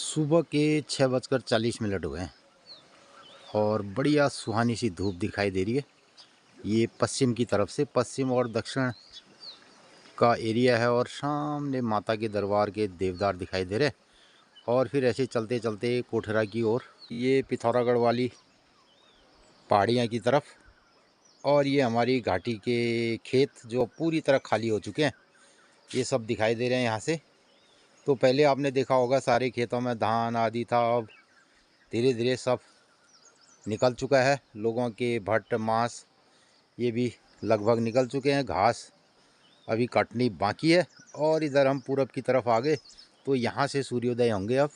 सुबह के 6:40 हुए हैं और बढ़िया सुहानी सी धूप दिखाई दे रही है। ये पश्चिम की तरफ से, पश्चिम और दक्षिण का एरिया है और सामने माता के दरबार के देवदार दिखाई दे रहे। और फिर ऐसे चलते चलते कोठरा की ओर, ये पिथौरागढ़ वाली पहाड़ियाँ की तरफ, और ये हमारी घाटी के खेत जो पूरी तरह खाली हो चुके हैं, ये सब दिखाई दे रहे हैं यहाँ से। तो पहले आपने देखा होगा सारे खेतों में धान आदि था, अब धीरे धीरे सब निकल चुका है। लोगों के भट्ट मांस ये भी लगभग निकल चुके हैं, घास अभी कटनी बाकी है। और इधर हम पूरब की तरफ आ गए तो यहाँ से सूर्योदय होंगे अब,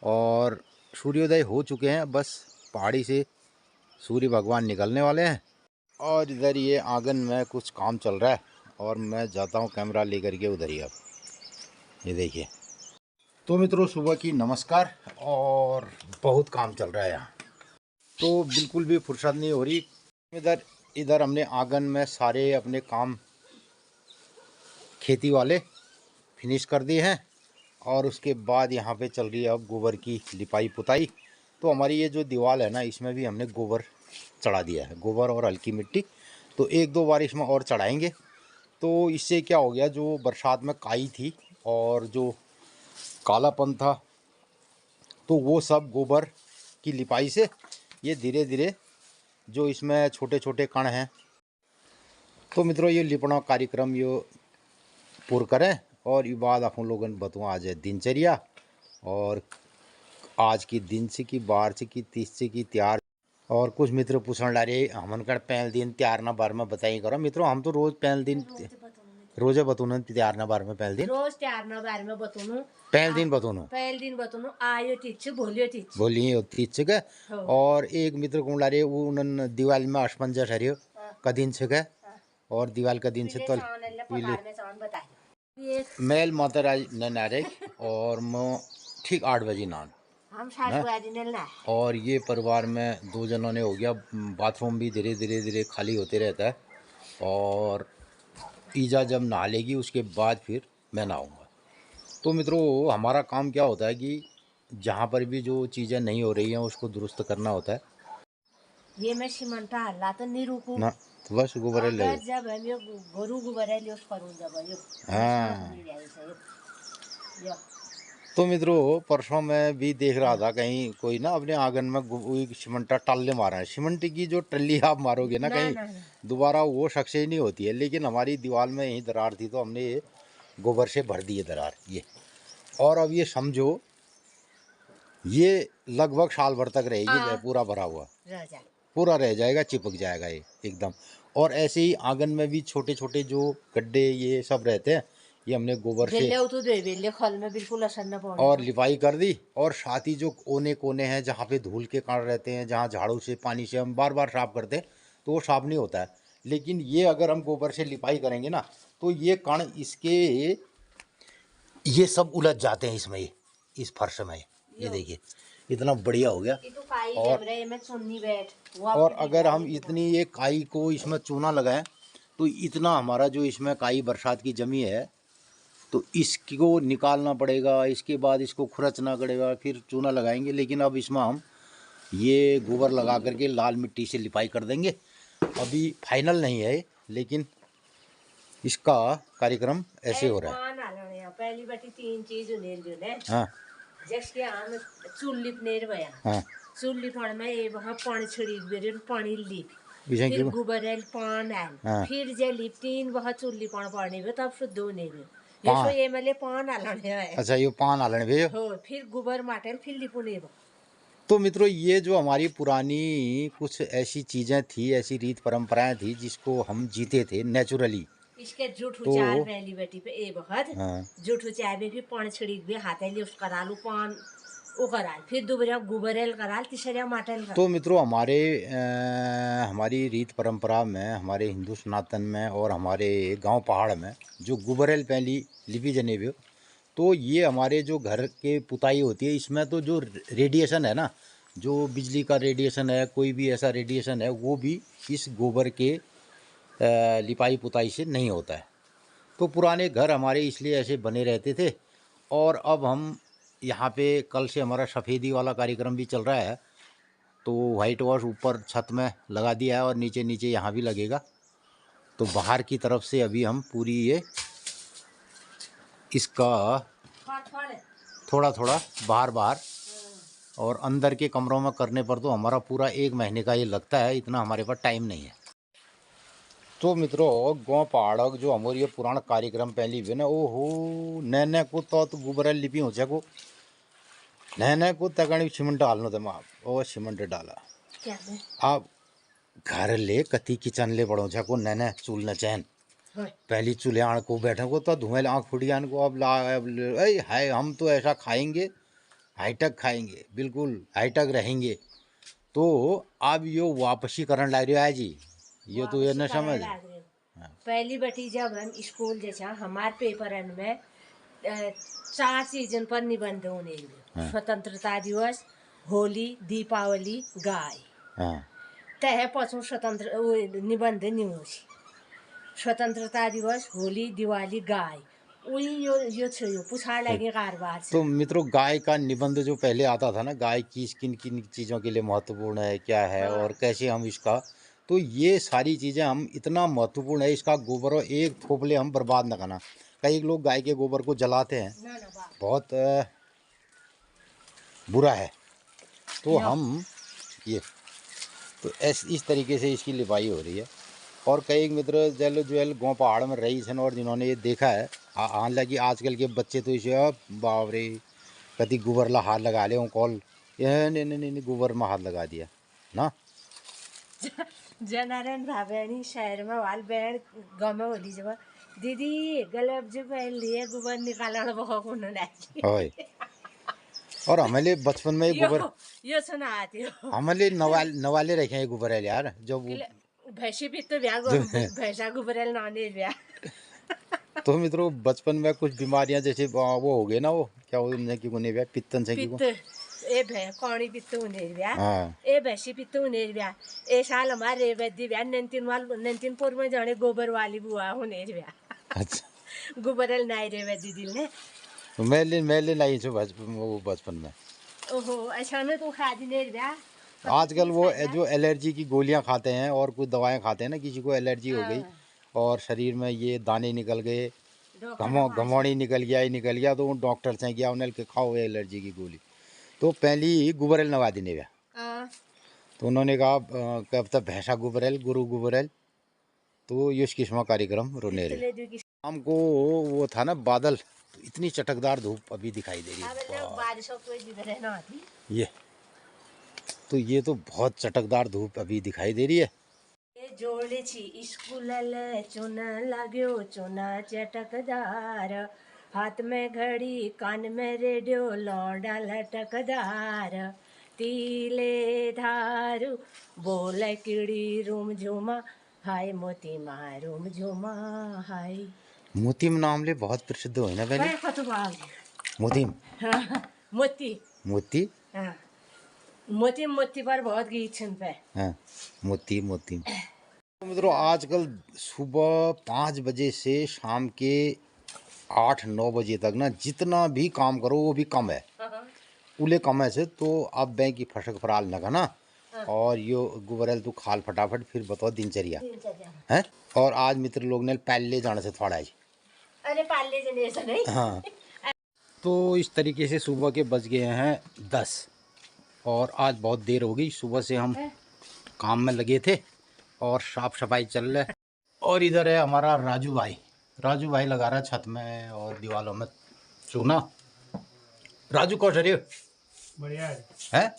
और सूर्योदय हो चुके हैं, बस पहाड़ी से सूर्य भगवान निकलने वाले हैं। और इधर ये आंगन में कुछ काम चल रहा है और मैं जाता हूँ कैमरा लेकर के उधर ही। अब ये देखिए। तो मित्रों, सुबह की नमस्कार। और बहुत काम चल रहा है यहाँ, तो बिल्कुल भी फुर्सत नहीं हो रही। इधर हमने आंगन में सारे अपने काम खेती वाले फिनिश कर दिए हैं और उसके बाद यहाँ पे चल रही है अब गोबर की लिपाई पुताई। तो हमारी ये जो दीवार है ना, इसमें भी हमने गोबर चढ़ा दिया है, गोबर और हल्की मिट्टी। तो एक दो बार इसमें और चढ़ाएंगे। तो इससे क्या हो गया, जो बरसात में काई थी और जो कालापन था, तो वो सब गोबर की लिपाई से ये धीरे धीरे जो इसमें छोटे छोटे कण हैं, तो मित्रों ये लिपना कार्यक्रम ये पूर्ण करें। और ये बाद आप लोगों ने बताऊँ आज है दिनचर्या, और आज की दिन से की बार से की 30 से की तैयार। और कुछ मित्र पूछने ला रहे हमन कर पहले दिन तैयार ना बारे में बताई करो। मित्रों हम तो रोज पहले दिन रोजे बतून तैयार ना बारे में पहले दिन रोज तैयार ना बारे में बतूनु पहले दिन बतूनो आयो तीच बोलियो तीच बोलिए तीच के। और एक मित्र को ला रहे वो उन्होंने दीवाल में अष्टपंजा ठहरियो का दिन से, और दीवाल का दिन से तो मेल माता राज नारे। और मैं ठीक 8 बजे नान और ये परिवार में 2 जनों ने हो गया। बाथरूम भी धीरे धीरे धीरे खाली होते रहता है। और ईजा जब नहा लेगी उसके बाद फिर मैं नहाऊंगा। तो मित्रों हमारा काम क्या होता है कि जहाँ पर भी जो चीज़ें नहीं हो रही हैं उसको दुरुस्त करना होता है। ये मैं सीमेंट हल्ला तो नहीं रुकू ना, तो बस गोबर ले जब हम यो गोरू गोबर ले उस करूं जब यो। हाँ। तो मित्रों परसों मैं भी देख रहा था कहीं कोई ना अपने आंगन में सीमेंटा टल्ले मारा है। सीमेंट की जो टल्ली आप मारोगे ना कहीं दोबारा वो सक्सेस नहीं होती है। लेकिन हमारी दीवार में यही दरार थी तो हमने ये गोबर से भर दी है दरार ये। और अब ये समझो ये लगभग साल भर तक रहेगी, पूरा भरा हुआ पूरा रह जाएगा, चिपक जाएगा ये एकदम। और ऐसे ही आंगन में भी छोटे छोटे जो गड्ढे ये सब रहते हैं, ये हमने गोबर से खल में बिल्कुल असर न पड़े और लिपाई कर दी। और साथ ही जो कोने कोने हैं जहाँ पे धूल के कण रहते हैं, जहाँ झाड़ू से पानी से हम बार बार साफ करते हैं तो वो साफ नहीं होता है। लेकिन ये अगर हम गोबर से लिपाई करेंगे ना तो ये कण इसके ये सब उलझ जाते हैं इसमें, इस फर्श में। ये देखिए इतना बढ़िया हो गया। और अगर हम इतनी ये काई को इसमें चूना लगाएं तो इतना हमारा जो इसमें काई बरसात की जमी है तो इसको निकालना पड़ेगा, इसके बाद इसको खुरचना पड़ेगा, फिर चूना लगाएंगे। लेकिन अब इसमें हम ये गोबर लगा करके लाल मिट्टी से लिपाई कर देंगे। अभी फाइनल नहीं है लेकिन इसका कार्यक्रम ऐसे हो रहा है। पहली बाटी 3 चीज हाँ जैसे हम चुल्ली पनेर भया। हाँ चुल्ली पण में ये वहां पानी छिड़ी बेरे पानी लीप फिर गोबर एल पान एल। हाँ। फिर जे लीप 3 वहां चुल्ली पान पानी में तब शुद्ध होने में ये सो ये मले पान आलने है। अच्छा ये पान आलने वे हो फिर गोबर माटेल फिर लिपुने। तो मित्रों ये जो हमारी पुरानी कुछ ऐसी चीजें थी, ऐसी रीत परंपराएं थी जिसको हम जीते थे नेचुरली। इसके जूठ उचार पहली बेटी पे ए बहुत जूठ उचार में भी पान छिड़ी भी हाथेली उस करालू पान ओ कराल फिर दोबारा गोबरेल कराल तीसरा माटेल। तो मित्रों हमारी रीत परंपरा में, हमारे हिंदू सनातन में और हमारे गांव पहाड़ में जो गोबरेल पहली लिपि जनेबे, तो ये हमारे जो घर के पुताई होती है इसमें तो जो रेडिएशन है ना, जो बिजली का रेडिएशन है, कोई भी ऐसा रेडिएशन है, वो भी इस गोबर के लिपाई पुताई से नहीं होता है। तो पुराने घर हमारे इसलिए ऐसे बने रहते थे। और अब हम यहाँ पे कल से हमारा सफ़ेदी वाला कार्यक्रम भी चल रहा है, तो वाइट वॉश ऊपर छत में लगा दिया है और नीचे नीचे यहाँ भी लगेगा। तो बाहर की तरफ से अभी हम पूरी ये इसका थोड़ा थोड़ा बाहर और अंदर के कमरों में करने पर तो हमारा पूरा 1 महीने का ये लगता है, इतना हमारे पास टाइम नहीं है। तो मित्रों गाँव पहाड़क जो हमारे ये पुराना कार्यक्रम पहली भी ना, ओहो नैने को तो गोबर लिपि हो को नैने को तकनी सीमेंट डालना था मैं और सीमेंट डाला आप घर ले कति किचन ले पड़ो को नैने चूल न चैन पहली चूल्हे आण को बैठे को तो धुएं आँख फुटियान को अब हाय हम तो ऐसा खाएंगे, हाईटेक खाएंगे, बिल्कुल हाईटेक रहेंगे। तो अब यो वापसी करण लग रहा है जी, ये तो ये न समझ। पहली बटी जब हम स्कूल जैसा हमारे पेपर में 4 सीजन पर निबंध होने स्वतंत्रता दिवस, होली, दीपावली, गाय तह पछो स्वतंत्र निबंध न्यूज स्वतंत्रता दिवस, होली, दिवाली, गाय यो पुछाड़ लगे कारबार से। तो मित्रों गाय का निबंध जो पहले आता था ना, गाय की किन किन चीज़ों के लिए महत्वपूर्ण है, क्या है और कैसे हम इसका, तो ये सारी चीज़ें हम इतना महत्वपूर्ण है, इसका गोबर एक थोपले हम बर्बाद न करना। कई लोग गाय के गोबर को जलाते हैं, बहुत बुरा है। तो हम ये तो इस तरीके से इसकी लिपाई हो रही है। और कई मित्र जो गाँव पहाड़ में रही हैं और जिन्होंने ये देखा है, हालांकि आजकल के बच्चे तो इसे बावरे कभी गोबर ला हाथ लगा ले कॉल ये नहीं गोबर में हाथ लगा दिया ना। जनारन भाभी शहर में वाल बहन गाँव में होली जब दीदी गलब जो पहन लिए गोबर निकालना बहुत उन्होंने और हमारे बचपन में गोबर ये सुना आती हमारे नवाले रखे हैं गोबर है यार, जब भैंसी भी तो ब्याह भैंसा गोबर नाने ब्याह। तो मित्रों बचपन में कुछ बीमारियां जैसे वो हो गए ना, वो क्या होने की गुने ब्याह पित्तन से पित्त ए भै कौड़ी पित्त होने ब्याह ए भैंसी पित्त होने ब्याह ए साल हमारे वैद्य ब्याह नंतीनपुर में जाने गोबर वाली बुआ होने ब्याह। अच्छा गोबर नाई रे वैद्य दिल ने तो मैं लाई छो वो बचपन में। ओहो अच्छा में तो खा दिने ब्याह। आजकल वो जो एलर्जी की गोलियां खाते हैं और कुछ दवाएं खाते हैं ना, किसी को एलर्जी हो गई और शरीर में ये दाने निकल गए, घमौड़ी निकल गया तो डॉक्टर से गया उन्हें के खाओ एलर्जी की गोली। तो पहली गुबरेल नवा दिने गया तो उन्होंने कहा कब तक भैंसा गुबरेल गुरु गुबरेल, तो ये किस्म कार्यक्रम रोने रहे। शाम को वो था ना बादल, तो इतनी चटकदार धूप अभी दिखाई दे रही है ये, तो ये तो बहुत चटकदार धूप अभी दिखाई दे रही है। जोड़े छी स्कूल चुना लाग्यो चुना चटकदार, हाथ में घड़ी कान में रेडियो लौंडा लटकदार, तीले धारू बोले किड़ी रूम झुमा हाय मोती मारूम झुमा हाय। मोतीम नाम ले बहुत प्रसिद्ध हो ना पहले मोतीम मोती मोती मोती मोती पर बहुत गीत सुन पे हाँ मोती मोती। तो मित्रों आजकल सुबह 5 बजे से शाम के 8-9 बजे तक ना जितना भी काम करो वो भी कम है, उले कम है से। तो अब बैंक की फटक फराल न करना और यो गुबरल तू खाल फटाफट फिर बताओ दिनचर्या है। और आज मित्र लोग ने पहले जाने से थोड़ा है अरे पहले जने ऐसा नहीं हाँ। तो इस तरीके से सुबह के बज गए हैं 10 और आज बहुत देर हो गई, सुबह से हम काम में लगे थे और साफ सफाई चल रहा है। और इधर है हमारा राजू भाई लगा रहा है छत में और दीवारों में चूना। राजू कौन सा बढ़िया है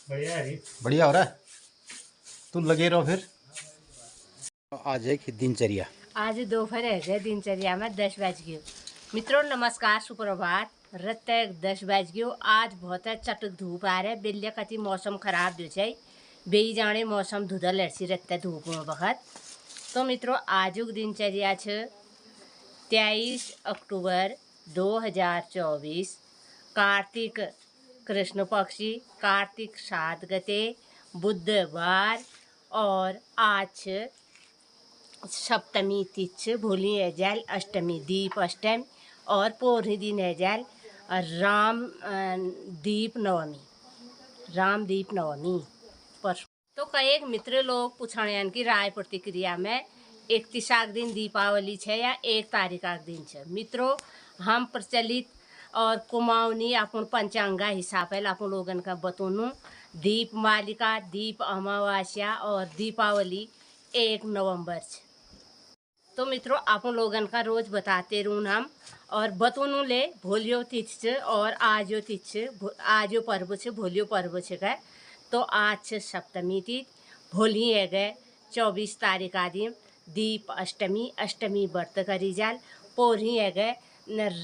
बढ़िया हो रहा है, तू लगे रहो फिर। आज एक दिनचर्या, आज दोपहर है दिनचर्या में 10 बज गए। मित्रों नमस्कार सुप्रभात, रत 10 बज गयो। आज बहुत चटक धूप आ रहा है, बेलिया कति मौसम खराब जो है बेई जाने मौसम धुधल लड़सी रहता धूप में बखत। तो मित्रों आजुक दिनचर्या 23 अक्टूबर 2024 कार्तिक कृष्ण पक्षी कार्तिक 7 गते बुधवार और आज सप्तमी तिथि भोली है जाल अष्टमी दीप अष्टमी और पोरनी दिन है जाल दीप नवमी, रामदीप नवमी पर। तो कई मित्र लोग पूछण की राय प्रतिक्रिया में 31 दिन दीपावली है या 1 तारीख दिन है। मित्रों, हम प्रचलित और कुमाऊनी अपन पंचांगा हिसाब है अपन लोगन का बतूनू दीप मालिका, दीप अमावस्या और दीपावली 1 नवंबर है। तो मित्रों, आप लोगन का रोज बताते रहूँ हम और बतूनू ले भोलियो तिथि और आजो तिथि, आजो पर्व छे, भोलियो पर्व छे गए। तो आज छे सप्तमी तिथि, भोली है गए 24 तारीख आदि दीप अष्टमी, अष्टमी व्रत करी जाल, पोरी है गए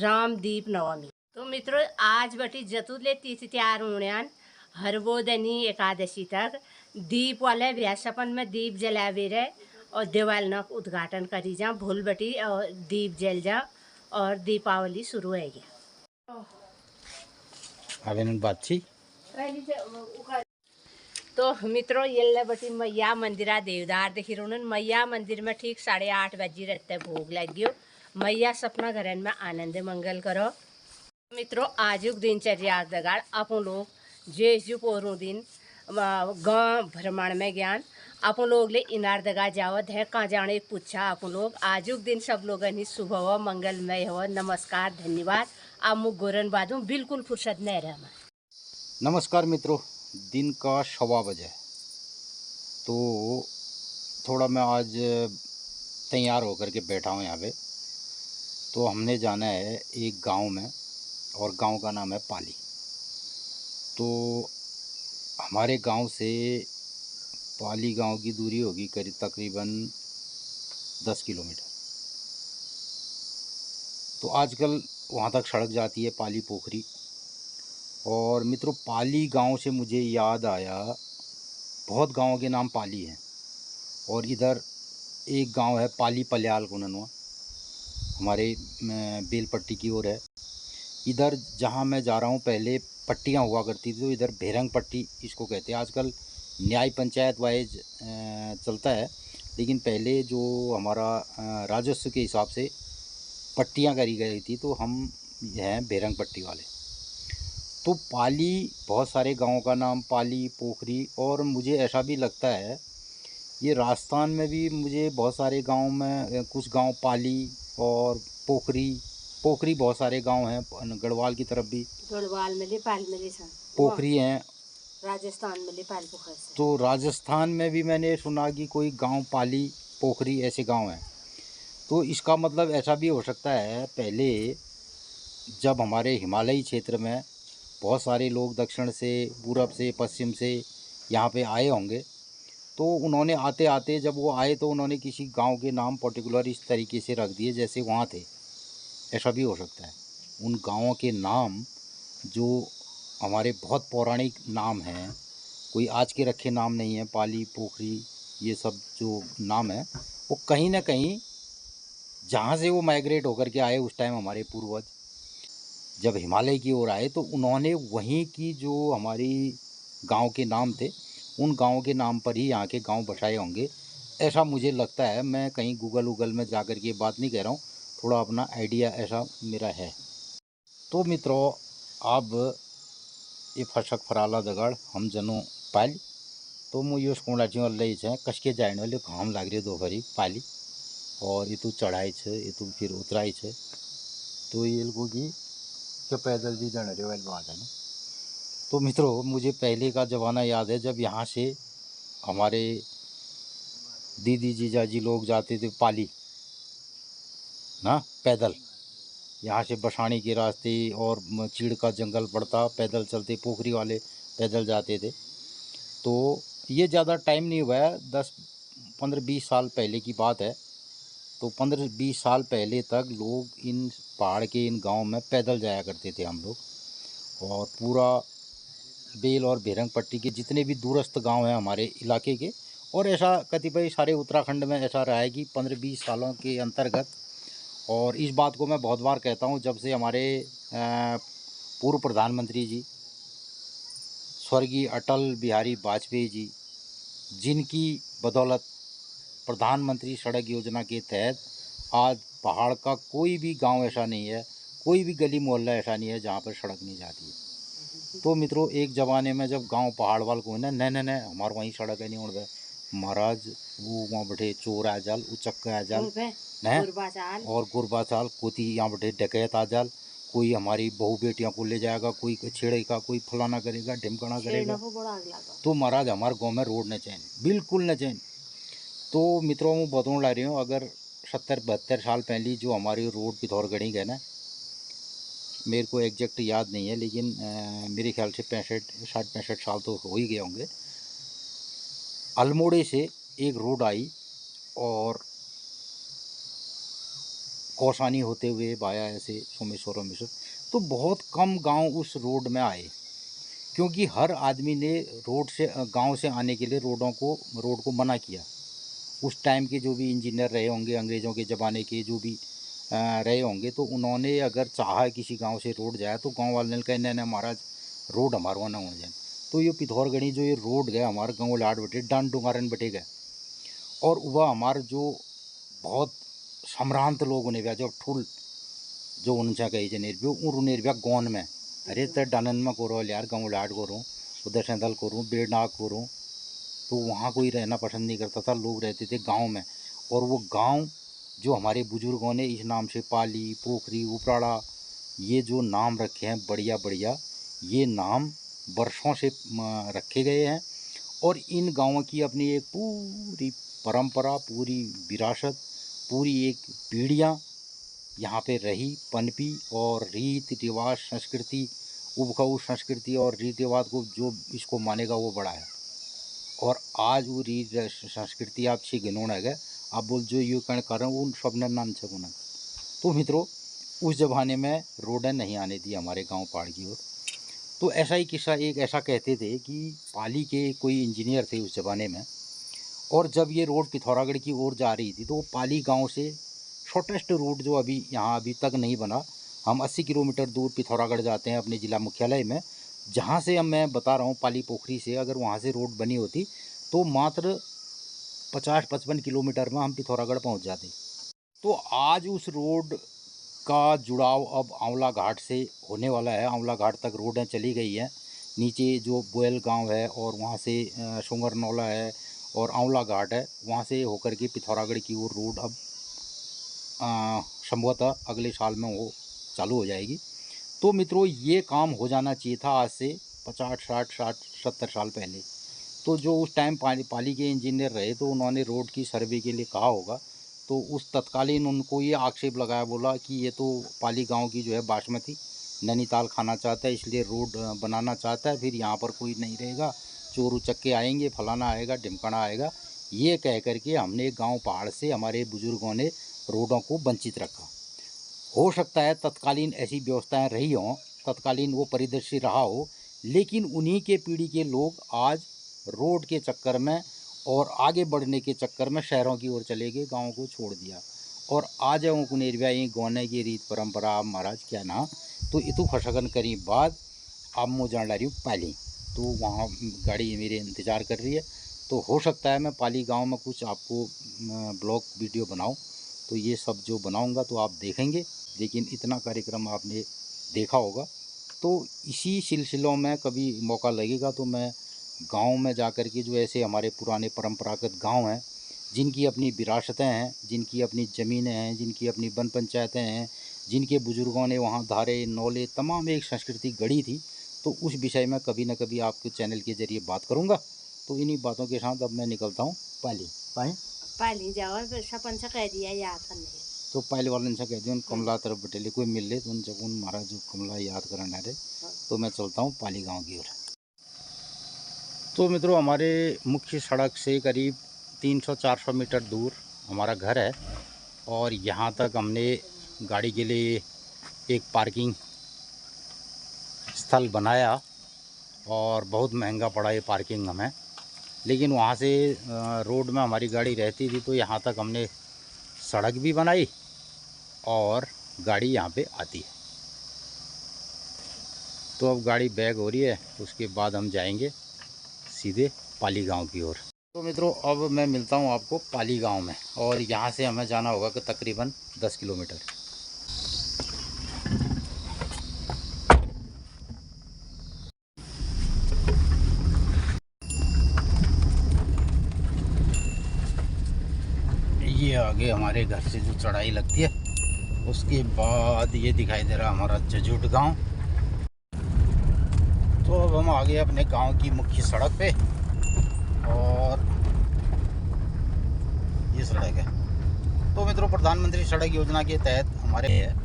रामदीप नवमी। तो मित्रों, आज बटी जतुले तिथि त्यार होण्यान हरबोदनी एकादशी तक दीप वाले व्यासपन में दीप जलावे रहे और दिवाल न उद्घाटन करी जा भूल बटी और दीप जल जा और दीपावली शुरू है गया। बात छी। तो मित्रों, ये बटी मैया मंदिरा देवदार देखी रोनन मैया मंदिर में ठीक 8:30 बजे रहते भोग लग गयो। मैया सपना घरन में आनंद मंगल करो। मित्रों, आजुक दिनचर्या दगाड़ अपन लोग जेजू पोरू दिन गाँव भ्रमण में ज्ञान अपन लोग ले इनार दगा जावत है कहाँ जाने पूछा अपन लोग। आजुक दिन सब लोग शुभ हो, मंगलमय हो। नमस्कार, धन्यवाद। आप मुख गोरन बाजू बिल्कुल फुर्सत नहीं रहा। नमस्कार मित्रों, दिन का 1:15 बजे तो थोड़ा मैं आज तैयार होकर के बैठा हूँ यहाँ पे। तो हमने जाना है एक गांव में और गांव का नाम है पाली। तो हमारे गांव से पाली गांव की दूरी होगी करीब तकरीबन 10 किलोमीटर। तो आजकल वहाँ तक सड़क जाती है पाली पोखरी। और मित्रों, पाली गांव से मुझे याद आया, बहुत गांवों के नाम पाली हैं और इधर एक गांव है पाली पल्याल कुननवा, हमारे बेलपट्टी की ओर है। इधर जहां मैं जा रहा हूं पहले पट्टियां हुआ करती थी, तो इधर भेरंग पट्टी इसको कहते हैं। आजकल न्याय पंचायत वाइज चलता है, लेकिन पहले जो हमारा राजस्व के हिसाब से पट्टियां करी गई थी, तो हम हैं भेरंग पट्टी वाले। तो पाली, बहुत सारे गांवों का नाम पाली, पोखरी, और मुझे ऐसा भी लगता है ये राजस्थान में भी मुझे बहुत सारे गांव में, कुछ गांव पाली और पोखरी बहुत सारे गांव हैं। गढ़वाल की तरफ भी गढ़वाल में ले पाल में ले पोखरी हैं, राजस्थान में ले पाल पोखर से। तो राजस्थान में भी मैंने सुना कि कोई गांव पाली, पोखरी ऐसे गांव हैं। तो इसका मतलब ऐसा भी हो सकता है, पहले जब हमारे हिमालयी क्षेत्र में बहुत सारे लोग दक्षिण से, पूरब से, पश्चिम से यहाँ पे आए होंगे, तो उन्होंने आते आते जब वो आए तो उन्होंने किसी गांव के नाम पर्टिकुलर इस तरीके से रख दिए जैसे वहाँ थे। ऐसा भी हो सकता है। उन गांवों के नाम जो हमारे बहुत पौराणिक नाम हैं, कोई आज के रखे नाम नहीं है। पाली, पोखरी, ये सब जो नाम है वो कहीं ना कहीं जहाँ से वो माइग्रेट होकर के आए उस टाइम हमारे पूर्वज जब हिमालय की ओर आए, तो उन्होंने वहीं की जो हमारी गांव के नाम थे, उन गांवों के नाम पर ही यहाँ के गांव बसाए होंगे, ऐसा मुझे लगता है। मैं कहीं गूगल में जा कर के बात नहीं कह रहा हूँ, थोड़ा अपना आइडिया ऐसा मेरा है। तो मित्रों, अब ये फशक फराला दगड़ हम जनो पाल, तो मुझे यो कोणाची वाले है कसके जाने वाले घाम लाग रही दोपहरी पाली, और ये तो चढ़ाई है, ये तो फिर उतराई है। तो ये लोगों की के पैदल जी जाने रे वाली बात है ना। तो मित्रों, मुझे पहले का ज़माना याद है जब यहाँ से हमारे दीदी जीजाजी लोग जाते थे पाली ना पैदल, यहाँ से बसानी के रास्ते और चीड़ का जंगल पड़ता, पैदल चलते, पोखरी वाले पैदल जाते थे। तो ये ज़्यादा टाइम नहीं हुआ है, 10-15-20 साल पहले की बात है। तो 15-20 साल पहले तक लोग इन पहाड़ के इन गांव में पैदल जाया करते थे हम लोग। और पूरा बेल और भेरंग पट्टी के जितने भी दूरस्थ गांव हैं हमारे इलाके के, और ऐसा कतिपय सारे उत्तराखंड में ऐसा रहा है कि 15-20 सालों के अंतर्गत। और इस बात को मैं बहुत बार कहता हूं, जब से हमारे पूर्व प्रधानमंत्री जी स्वर्गीय अटल बिहारी वाजपेयी जी, जिनकी बदौलत प्रधानमंत्री सड़क योजना के तहत आज पहाड़ का कोई भी गांव ऐसा नहीं है कोई भी गली मोहल्ला ऐसा नहीं है जहाँ पर सड़क नहीं जाती है। तो मित्रों एक ज़माने में जब गांव पहाड़ वाल को ना न न हमारे वहीं सड़क है नहीं उड़ महाराज वो वहाँ बैठे चोर आ जाल उचक्का आ जाल न और गुरबा चाल कोती यहाँ बैठे डकैत आ जाल, कोई हमारी बहू बेटियाँ को ले जाएगा, कोई छेड़ेगा, कोई फलाना करेगा, ढिमकना करेगा। तो महाराज हमारे गाँव में रोड न चैन, बिल्कुल न चैन। तो मित्रों मैं बताऊँ ला रही हूँ, अगर 70-72 साल पहले जो हमारी रोड पिथौरगढ़ी गए ना, मेरे को एग्जैक्ट याद नहीं है लेकिन मेरे ख्याल से 65 साल तो हो ही गए होंगे। अल्मोड़े से एक रोड आई और कौसानी होते हुए वाया ऐसे सोमेश्वर, तो बहुत कम गांव उस रोड में आए, क्योंकि हर आदमी ने रोड से गांव से आने के लिए रोड को मना किया। उस टाइम के जो भी इंजीनियर रहे होंगे, अंग्रेज़ों के ज़माने के जो भी रहे होंगे, तो उन्होंने अगर चाहा किसी गांव से रोड जाए तो गांव वाले ने कहा नहीं महाराज रोड हमारे वहाँ ना हो जाए। तो ये पिथौरगढ़ी जो ये रोड गया हमारे गाँव लाड बटे डांड डुंगारन बटे गए, और वह हमारे जो बहुत सम्रांत लोग उन्हें व्या जब ठुल जो उनसा कही जनेरबियो उन्हें गौन में अरे तो डानन में करो यार गाँव लाड करूँ, उधर सेंदल करूँ, बेड़नाग करूँ। तो वहाँ कोई रहना पसंद नहीं करता था, लोग रहते थे गांव में। और वो गांव जो हमारे बुजुर्गों ने इस नाम से पाली, पोखरी, उपराड़ा ये जो नाम रखे हैं बढ़िया बढ़िया, ये नाम वर्षों से रखे गए हैं। और इन गाँवों की अपनी एक पूरी परंपरा, पूरी विरासत, पूरी एक पीढ़ियाँ यहाँ पे रही पनपी, और रीति रिवाज संस्कृति उबकाऊ संस्कृति और रीति रिवाज को जो इसको मानेगा वो बड़ा है। और आज वो रीति संस्कृति आप छे गिनोण है आप बोल जो ये कण कर उन सब ने नाम छे गुना। तो मित्रों उस ज़माने में रोडें नहीं आने दी हमारे गांव पहाड़ की ओर। तो ऐसा ही किस्सा एक ऐसा कहते थे कि पाली के कोई इंजीनियर थे उस ज़माने में, और जब ये रोड पिथौरागढ़ की ओर जा रही थी तो वो पाली गांव से शॉर्टेस्ट रूट जो अभी तक नहीं बना, हम 80 किलोमीटर दूर पिथौरागढ़ जाते हैं अपने ज़िला मुख्यालय में, जहाँ से अब मैं बता रहा हूँ पाली पोखरी से अगर वहाँ से रोड बनी होती तो मात्र 50-55 किलोमीटर में हम पिथौरागढ़ पहुँच जाते। तो आज उस रोड का जुड़ाव अब आंवला घाट से होने वाला है। आंवला घाट तक रोडें चली गई हैं, नीचे जो बोयल गांव है और वहाँ से सुंगर नौला है और आंवला घाट है, वहाँ से होकर के पिथौरागढ़ की वो रोड अब संभवतः अगले साल में वो चालू हो जाएगी। तो मित्रों ये काम हो जाना चाहिए था आज से 50-60-70 साल पहले। तो जो उस टाइम पाली के इंजीनियर रहे तो उन्होंने रोड की सर्वे के लिए कहा होगा, तो उस तत्कालीन उनको ये आक्षेप लगाया, बोला कि ये तो पाली गांव की जो है बासमती नैनीताल खाना चाहता है, इसलिए रोड बनाना चाहता है, फिर यहाँ पर कोई नहीं रहेगा, चोर उचक्के आएंगे, फलाना आएगा, ढिमकाना आएगा। ये कह करके हमने गाँव पहाड़ से हमारे बुजुर्गों ने रोडों को वंचित रखा। हो सकता है तत्कालीन ऐसी व्यवस्थाएं रही हों, तत्कालीन वो परिदृश्य रहा हो, लेकिन उन्हीं के पीढ़ी के लोग आज रोड के चक्कर में और आगे बढ़ने के चक्कर में शहरों की ओर चले गए, गाँव को छोड़ दिया। और आज कुनेरविया ये गौने की रीत परंपरा आप महाराज क्या ना, तो इतु फसगन करी बाद अब मैं जान ला रही हूँ पाली, तो वहाँ गाड़ी मेरे इंतज़ार कर रही है। तो हो सकता है मैं पाली गांव में कुछ आपको ब्लॉग वीडियो बनाऊं, तो ये सब जो बनाऊंगा तो आप देखेंगे, लेकिन इतना कार्यक्रम आपने देखा होगा। तो इसी सिलसिलों में कभी मौका लगेगा तो मैं गांव में जाकर के जो ऐसे हमारे पुराने परंपरागत गांव हैं, जिनकी अपनी विरासतें हैं, जिनकी अपनी ज़मीनें हैं, जिनकी अपनी वन पंचायतें हैं, जिनके बुज़ुर्गों ने वहाँ धारे नौले तमाम एक संस्कृति गढ़ी थी, तो उस विषय में कभी न कभी आपके चैनल के ज़रिए बात करूँगा। तो इन्हीं बातों के साथ अब मैं निकलता हूँ पाली जाओ सपन से कह दिया याद नहीं। तो पहले वाले से कह दिया कमला तरफ बटेले कोई मिल ले तो उनसे उन महाराज जो कमला याद करना है, तो मैं चलता हूँ पाली गांव की ओर। तो मित्रों हमारे मुख्य सड़क से करीब 300-400 मीटर दूर हमारा घर है, और यहाँ तक हमने गाड़ी के लिए एक पार्किंग स्थल बनाया, और बहुत महंगा पड़ा ये पार्किंग हमें, लेकिन वहाँ से रोड में हमारी गाड़ी रहती थी, तो यहाँ तक हमने सड़क भी बनाई और गाड़ी यहाँ पे आती है। तो अब गाड़ी बैक हो रही है, उसके बाद हम जाएंगे सीधे पाली गांव की ओर। तो मित्रों अब मैं मिलता हूँ आपको पाली गांव में, और यहाँ से हमें जाना होगा कि तकरीबन 10 किलोमीटर। आगे हमारे घर से जो चढ़ाई लगती है उसके बाद ये दिखाई दे रहा हमारा जजूट गांव। तो अब हम आगे अपने गांव की मुख्य सड़क पे, और ये सड़क है। तो मित्रों, प्रधानमंत्री सड़क योजना के तहत हमारे है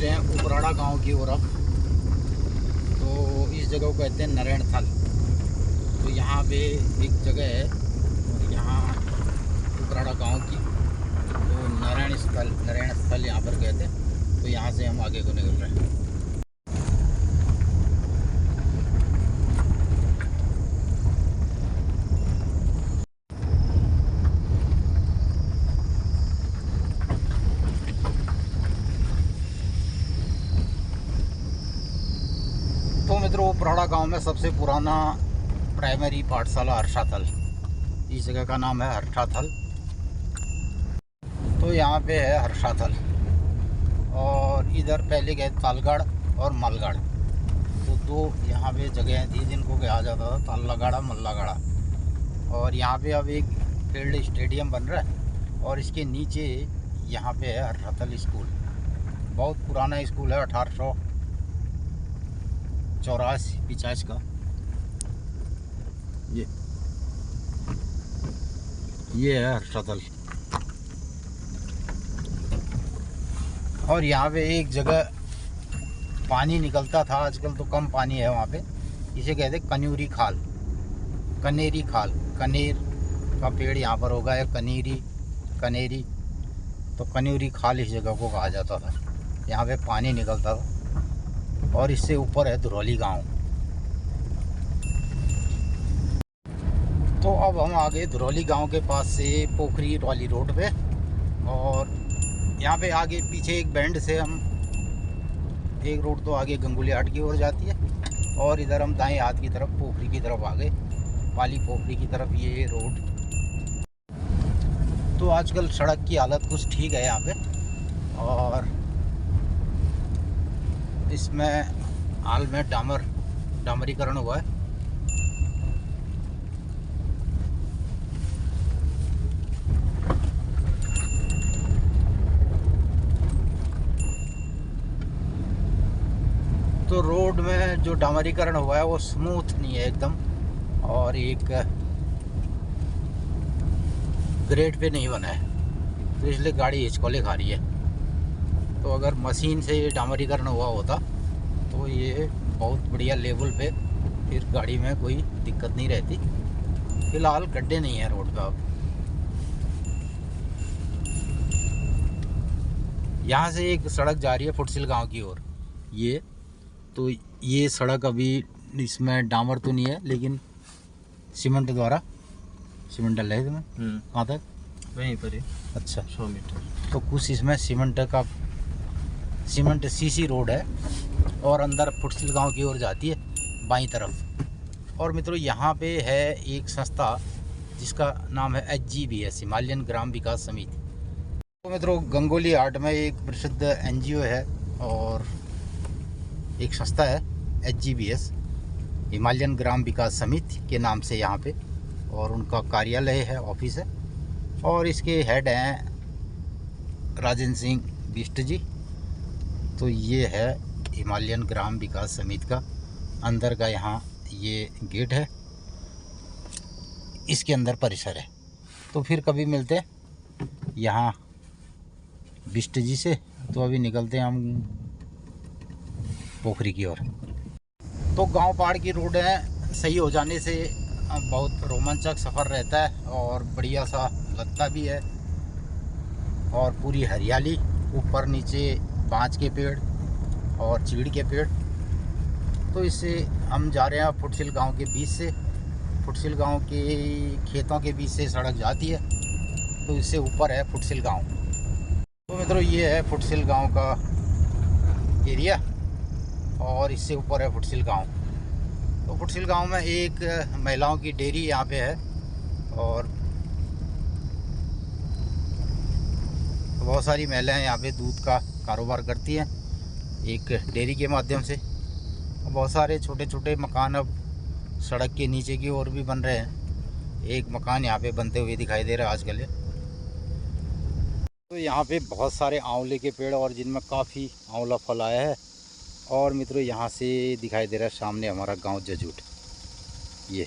रहे हैं उपराड़ा गांव की ओर। अब तो इस जगह को कहते हैं नारायण थल। तो यहाँ पे एक जगह है और यहाँ उपराड़ा गांव की, तो नारायण स्थल यहाँ पर कहते हैं। तो यहाँ से हम आगे को निकल रहे हैं। तो मित्रों, उपराड़ा गांव में सबसे पुराना प्राइमरी पाठशाला हर्षाथल, इस जगह का नाम है हर्षाथल। तो यहाँ पे है हर्षाथल, और इधर पहले गए तालगढ़ और मलगढ़। तो दो यहाँ पे जगह थी जिनको कहा जाता था तालगाड़ा मल्लागाड़ा। और यहाँ पे अब एक फील्ड स्टेडियम बन रहा है, और इसके नीचे यहाँ पे है हर्षाथल स्कूल। बहुत पुराना स्कूल है, 1884-85 का। ये है हर्षाथल। और यहाँ पे एक जगह पानी निकलता था, आजकल तो कम पानी है वहाँ पे। इसे कहते कन्यूरी खाल, कनेरी खाल। कनेर का पेड़ यहाँ पर होगा, या कनेरी। तो कन्यूरी खाल इस जगह को कहा जाता था। यहाँ पे पानी निकलता था। और इससे ऊपर है धुरौली गांव। तो अब हम आगे धुरौली गांव के पास से पोखरी रौली रोड पे, और यहाँ पे आगे पीछे एक बैंड से हम एक रोड तो आगे गंगुली हाट की ओर जाती है, और इधर हम दाएं हाथ की तरफ पोखरी की तरफ आ गए, पाली पोखरी की तरफ ये रोड। तो आजकल सड़क की हालत कुछ ठीक है यहाँ पे, और इसमें हाल में डामरीकरण हुआ है। तो रोड में जो डामरीकरण हुआ है वो स्मूथ नहीं है एकदम, और एक ग्रेड पे नहीं बना है, तो इसलिए गाड़ी हिचकोले खा रही है। तो अगर मशीन से ये डामरीकरण हुआ होता तो ये बहुत बढ़िया लेवल पे फिर गाड़ी में कोई दिक्कत नहीं रहती। फिलहाल गड्ढे नहीं है रोड का। अब यहाँ से एक सड़क जा रही है फुटसिल गांव की ओर। तो ये सड़क अभी इसमें डामर तो नहीं है, लेकिन सीमेंट द्वारा सीमेंट डल है इसमें। कहाँ तक? वहीं पर ही। अच्छा, 100 मीटर। तो कुछ इसमें सीमेंट सीसी रोड है, और अंदर फुटसिल गांव की ओर जाती है बाईं तरफ। और मित्रों, यहाँ पे है एक संस्था जिसका नाम है HGBS, हिमालयन ग्राम विकास समिति। तो मित्रों, गंगोली हाट में एक प्रसिद्ध NGO है और एक संस्था है HGBS, हिमालयन ग्राम विकास समिति के नाम से यहाँ पे, और उनका कार्यालय है, ऑफिस है। और इसके हेड हैं राजेंद्र सिंह बिष्ट जी। तो ये है हिमालयन ग्राम विकास समिति का अंदर का, यहाँ ये गेट है, इसके अंदर परिसर है। तो फिर कभी मिलते हैं यहाँ बिष्ट जी से। तो अभी निकलते हैं हम पोखरी की ओर। तो गांव पहाड़ की रोड है, सही हो जाने से बहुत रोमांचक सफ़र रहता है, और बढ़िया सा लगता भी है, और पूरी हरियाली, ऊपर नीचे बांज के पेड़ और चीड़ के पेड़। तो इससे हम जा रहे हैं फुटसिल गांव के बीच से, फुटसिल गांव के खेतों के बीच से सड़क जाती है। तो इससे ऊपर है फुटसिल गांव। तो मित्रों, ये है फुटसिल गांव का एरिया, और इससे ऊपर है फुटसिल गांव। तो फुटसिल गांव में एक महिलाओं की डेयरी यहाँ पे है, और बहुत सारी महिलाएं यहाँ पे दूध का कारोबार करती हैं एक डेयरी के माध्यम से। बहुत सारे छोटे छोटे मकान अब सड़क के नीचे की ओर भी बन रहे हैं। एक मकान यहाँ पे बनते हुए दिखाई दे रहा है आजकल। तो यहाँ पे बहुत सारे आंवले के पेड़ और जिनमें काफ़ी आंवला फल आया है। और मित्रों यहाँ से दिखाई दे रहा है सामने हमारा गांव जजूट। ये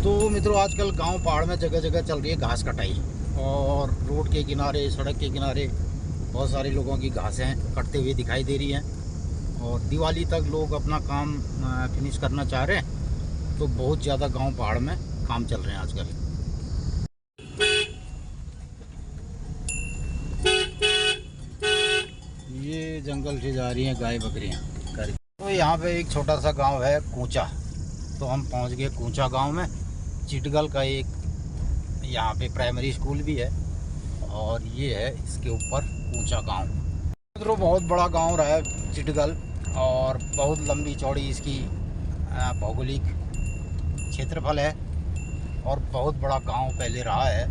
तो मित्रों आजकल गांव पहाड़ में जगह जगह चल रही है घास कटाई। और रोड के किनारे, सड़क के किनारे बहुत सारे लोगों की घासें कटते हुए दिखाई दे रही हैं। और दिवाली तक लोग अपना काम फिनिश करना चाह रहे हैं। तो बहुत ज़्यादा गांव पहाड़ में काम चल रहे हैं आजकल। ये जंगल से जा रही हैं गाय बकरियां। तो यहाँ पे एक छोटा सा गांव है कूचा। तो हम पहुँच गए कूचा गांव में। चिटगल का एक यहाँ पे प्राइमरी स्कूल भी है और ये है इसके ऊपर कूचा गांव। मित्रों बहुत बड़ा गांव रहा है चिटगल और बहुत लंबी चौड़ी इसकी भौगोलिक क्षेत्रफल है और बहुत बड़ा गांव पहले रहा है।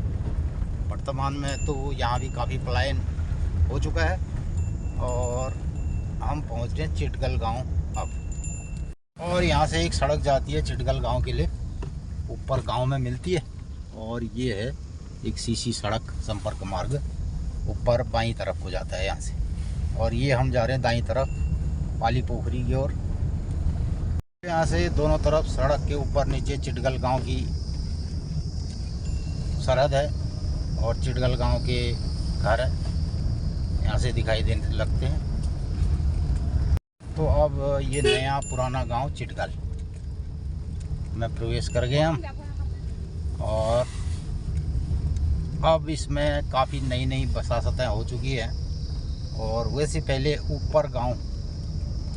वर्तमान में तो यहाँ भी काफ़ी पलायन हो चुका है और हम पहुँच रहे हैं चिटगल गांव अब। और यहाँ से एक सड़क जाती है चिटगल गांव के लिए, ऊपर गांव में मिलती है। और ये है एक सीसी सड़क संपर्क मार्ग, ऊपर बाईं तरफ को जाता है यहाँ से। और ये हम जा रहे हैं दाईं तरफ पाली पोखरी की ओर। यहाँ से दोनों तरफ सड़क के ऊपर नीचे चिटगल गांव की सरहद है और चिटगल गांव के घर यहाँ से दिखाई देने लगते हैं। तो अब ये नया पुराना गांव चिटगल में प्रवेश कर गए हम। और अब इसमें काफ़ी नई नई बसासतें हो चुकी हैं। और वैसे पहले ऊपर गांव,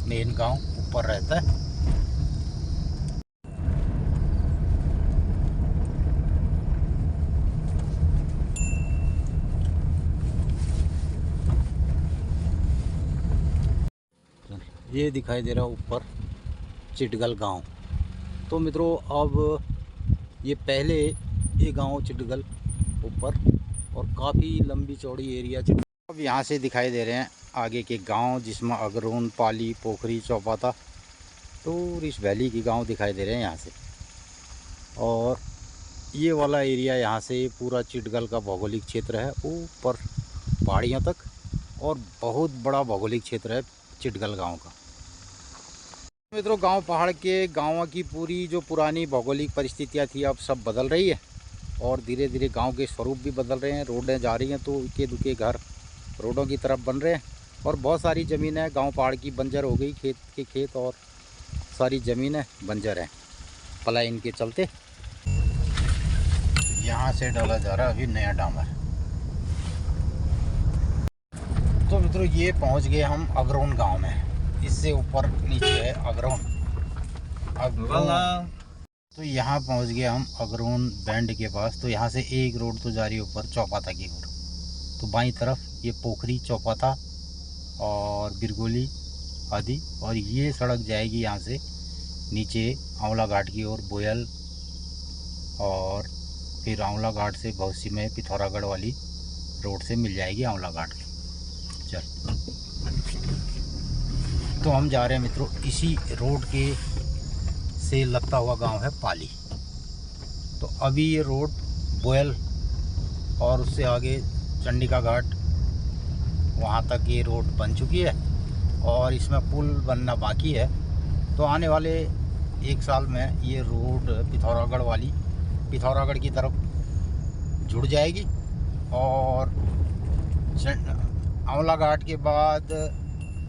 मेन गांव ऊपर रहता है। ये दिखाई दे रहा ऊपर चिटगल गांव। तो मित्रों अब ये पहले ये गांव चिटगल ऊपर और काफ़ी लंबी चौड़ी एरिया। अब यहाँ से दिखाई दे रहे हैं आगे के गांव जिसमें अगरोन, पाली, पोखरी, चौपाता, टूरिस्ट वैली के गांव दिखाई दे रहे हैं यहाँ से। और ये वाला एरिया यहाँ से पूरा चिटगल का भौगोलिक क्षेत्र है ऊपर पहाड़ियों तक। और बहुत बड़ा भौगोलिक क्षेत्र है चिटगल गांव का। मित्रों गांव पहाड़ के गांवों की पूरी जो पुरानी भौगोलिक परिस्थितियां थी अब सब बदल रही है और धीरे धीरे गांव के स्वरूप भी बदल रहे हैं। रोडें जा रही हैं तो इक्के दुक्के घर रोडों की तरफ बन रहे हैं। और बहुत सारी ज़मीनें गांव पहाड़ की बंजर हो गई, खेत और सारी ज़मीनें बंजर हैं पलायन के चलते। यहाँ से डाला जा रहा है अभी नया डामर। तो मित्रों ये पहुँच गए हम अगरोन गाँव में। इससे ऊपर नीचे है अगरोन। तो यहाँ पहुँच गए हम अगरोन बैंड के पास। तो यहाँ से एक रोड तो जा रही है ऊपर चौपाता की ओर। तो बाईं तरफ ये पोखरी, चौपाता और बिरगोली आदि। और ये सड़क जाएगी यहाँ से नीचे आंवला घाट की ओर, बोयल, और फिर आंवला घाट से भौसी में पिथौरागढ़ वाली रोड से मिल जाएगी आंवला घाट की। चल तो हम जा रहे हैं मित्रों इसी रोड के से लगता हुआ गांव है पाली। तो अभी ये रोड बोयल और उससे आगे चंडिका घाट वहाँ तक ये रोड बन चुकी है और इसमें पुल बनना बाकी है। तो आने वाले एक साल में ये रोड पिथौरागढ़ की तरफ जुड़ जाएगी और आंवला घाट के बाद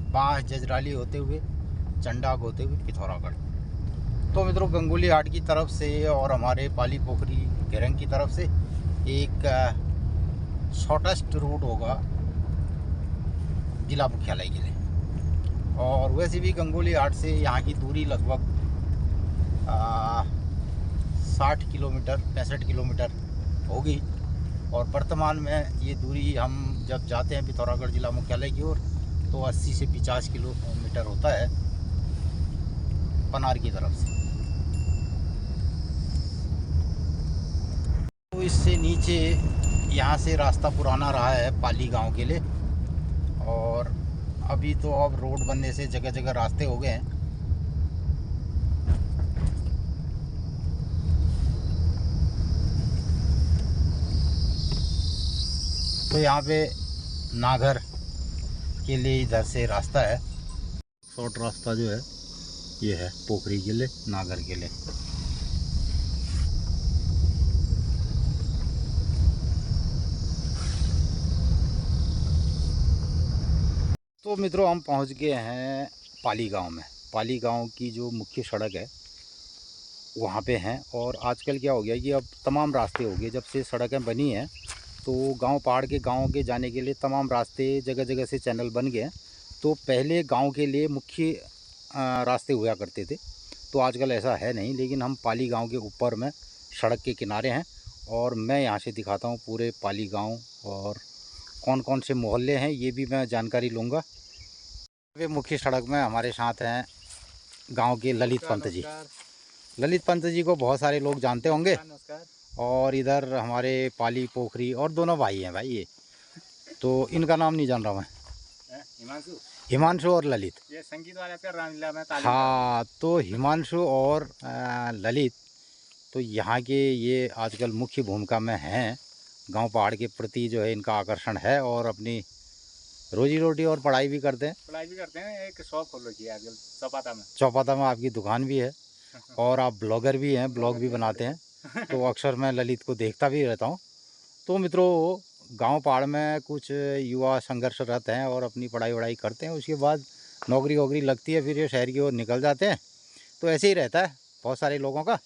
बाँस, जजराली होते हुए, चंडाग होते हुए पिथौरागढ़। तो मित्रों गंगोली घाट की तरफ से और हमारे पाली पोखरी घेरंग की तरफ से एक शॉर्टेस्ट रूट होगा जिला मुख्यालय के लिए। और वैसे भी गंगोली घाट से यहाँ की दूरी लगभग 60 किलोमीटर 65 किलोमीटर होगी। और वर्तमान में ये दूरी हम जब जाते हैं पिथौरागढ़ जिला मुख्यालय की ओर तो 80 से 50 किलोमीटर होता है पनार की तरफ से। तो इससे नीचे यहाँ से रास्ता पुराना रहा है पाली गांव के लिए, और अभी तो अब रोड बनने से जगह जगह रास्ते हो गए हैं। तो यहाँ पे नागर के लिए इधर से रास्ता है, शॉर्ट रास्ता जो है ये है पोखरी के लिए, नागर के लिए। तो मित्रों हम पहुँच गए हैं पाली गांव में। पाली गांव की जो मुख्य सड़क है वहाँ पे हैं, और आजकल क्या हो गया कि अब तमाम रास्ते हो गए, जब से सड़कें बनी हैं तो गांव पहाड़ के गांव के जाने के लिए तमाम रास्ते जगह जगह से चैनल बन गए हैं। तो पहले गांव के लिए मुख्य रास्ते हुआ करते थे, तो आजकल ऐसा है नहीं, लेकिन हम पाली गांव के ऊपर में सड़क के किनारे हैं, और मैं यहां से दिखाता हूं पूरे पाली गांव और कौन कौन से मोहल्ले हैं ये भी मैं जानकारी लूँगा। वे मुख्य सड़क में हमारे साथ हैं गाँव के ललित पंत जी। ललित पंत जी को बहुत सारे लोग जानते होंगे, और इधर हमारे पाली पोखरी और दोनों भाई हैं भाई ये, तो इनका नाम नहीं जान रहा मैं। हिमांशु और ललित, ये संगीत वाले का रामलीला में तालीम। हाँ, तो हिमांशु और ललित तो यहाँ के ये आजकल मुख्य भूमिका में हैं। गांव पहाड़ के प्रति जो है इनका आकर्षण है, और अपनी रोजी रोटी और पढ़ाई भी करते हैं। एक शॉप खोल रखी है आजकल चौपाता में। चौपाता में आपकी दुकान भी है, और आप ब्लॉगर भी हैं, ब्लॉग भी बनाते हैं। तो अक्सर मैं ललित को देखता भी रहता हूँ। तो मित्रों गांव पहाड़ में कुछ युवा संघर्षरत हैं और अपनी पढ़ाई वढ़ाई करते हैं, उसके बाद नौकरी वोकरी लगती है, फिर ये शहर की ओर निकल जाते हैं। तो ऐसे ही रहता है बहुत सारे लोगों का।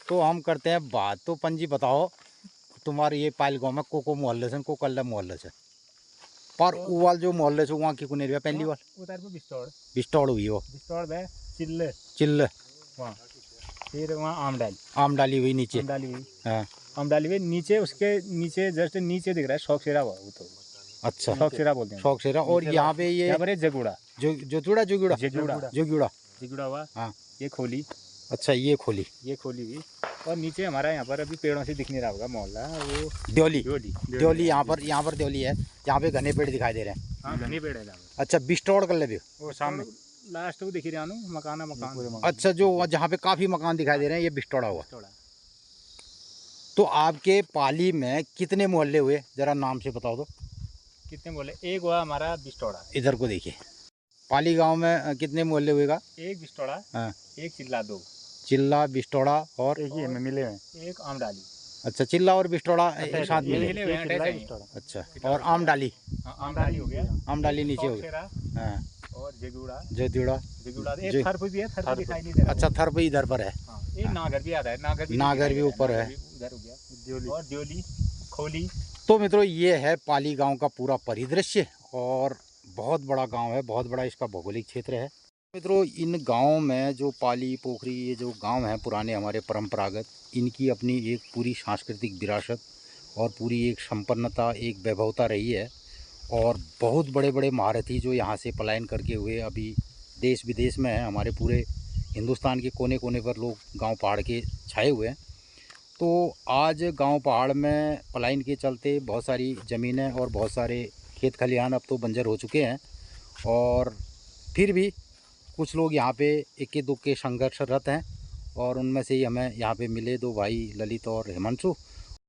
तो हम करते हैं बात। तो पंजी बताओ तुम्हारे ये पायल गाँव में को मोहल्ले से को कल्ला मोहल्ले से पर उवाल जो मोहल्ले से वहाँ की कुन एरिया पहली वाल उधर पे बिस्टौड़ हुई वो बे चिल्ले वहाँ, फिर वहाँ आम डाली हुई नीचे। हाँ आम डाली हुई नीचे, उसके नीचे जस्ट नीचे दिख रहा है शौक शेरा। वो तो अच्छा शौक शेरा बोलते हैं, शौक शेरा। और यहाँ पे ये जगुड़ा जुगुड़ा हुआ। हाँ ये खोली। अच्छा ये खोली हुई। और नीचे हमारा यहाँ पर अभी पेड़ों से दिख नहीं रहा होगा मोहल्ला, वो द्योली यहाँ पर द्योली है, यहाँ पे घने पेड़ दिखाई दे रहे हैं। हाँ घने पेड़ है। अच्छा बिस्टौड़ कर ले भी वो सामने लास्ट को दिख रहा हूँ मकान। अच्छा जो जहाँ पे काफी मकान दिखाई दे रहे हैं ये बिस्टौड़ा हुआ। तो आपके पाली में कितने मोहल्ले हुए, जरा नाम से बताओ तो। कितने मोहल्ले? एक हुआ हमारा बिस्टौड़ा। इधर को देखिए पाली गांव में कितने मोहल्ले हुएगा? एक बिस्टौड़ा, हाँ एक चिल्ला, दो चिल्ला बिस्टौड़ा और एक ही में मिले हैं, एक आम डाली। अच्छा चिल्ला और बिस्टौड़ा एक साथ मिले। अच्छा और आम डाली हो गया, आम डाली नीचे हो गया। हाँ और जगुड़ा एक थरप भी है, थरप दिखाई नहीं दे रहा। अच्छा थरप इधर पर है। एक नागर भी आता है, नागर भी ऊपर है उधर हो गया। और द्योली खोली। तो मित्रों ये है पाली गांव का पूरा परिदृश्य, और बहुत बड़ा गांव है, बहुत बड़ा इसका भौगोलिक क्षेत्र है। मित्रों इन गांव में जो पाली पोखरी ये जो गांव हैं पुराने हमारे परंपरागत, इनकी अपनी एक पूरी सांस्कृतिक विरासत और पूरी एक संपन्नता, एक वैभवता रही है। और बहुत बड़े बड़े महारथी जो यहाँ से पलायन करके हुए अभी देश विदेश में हैं, हमारे पूरे हिंदुस्तान के कोने कोने पर लोग गांव पहाड़ के छाए हुए हैं। तो आज गांव पहाड़ में पलायन के चलते बहुत सारी ज़मीनें और बहुत सारे खेत खलिहान अब तो बंजर हो चुके हैं, और फिर भी कुछ लोग यहाँ पे इक्के दुक्के संघर्षरत हैं, और उनमें से ही हमें यहाँ पे मिले दो भाई ललित और हिमांशु।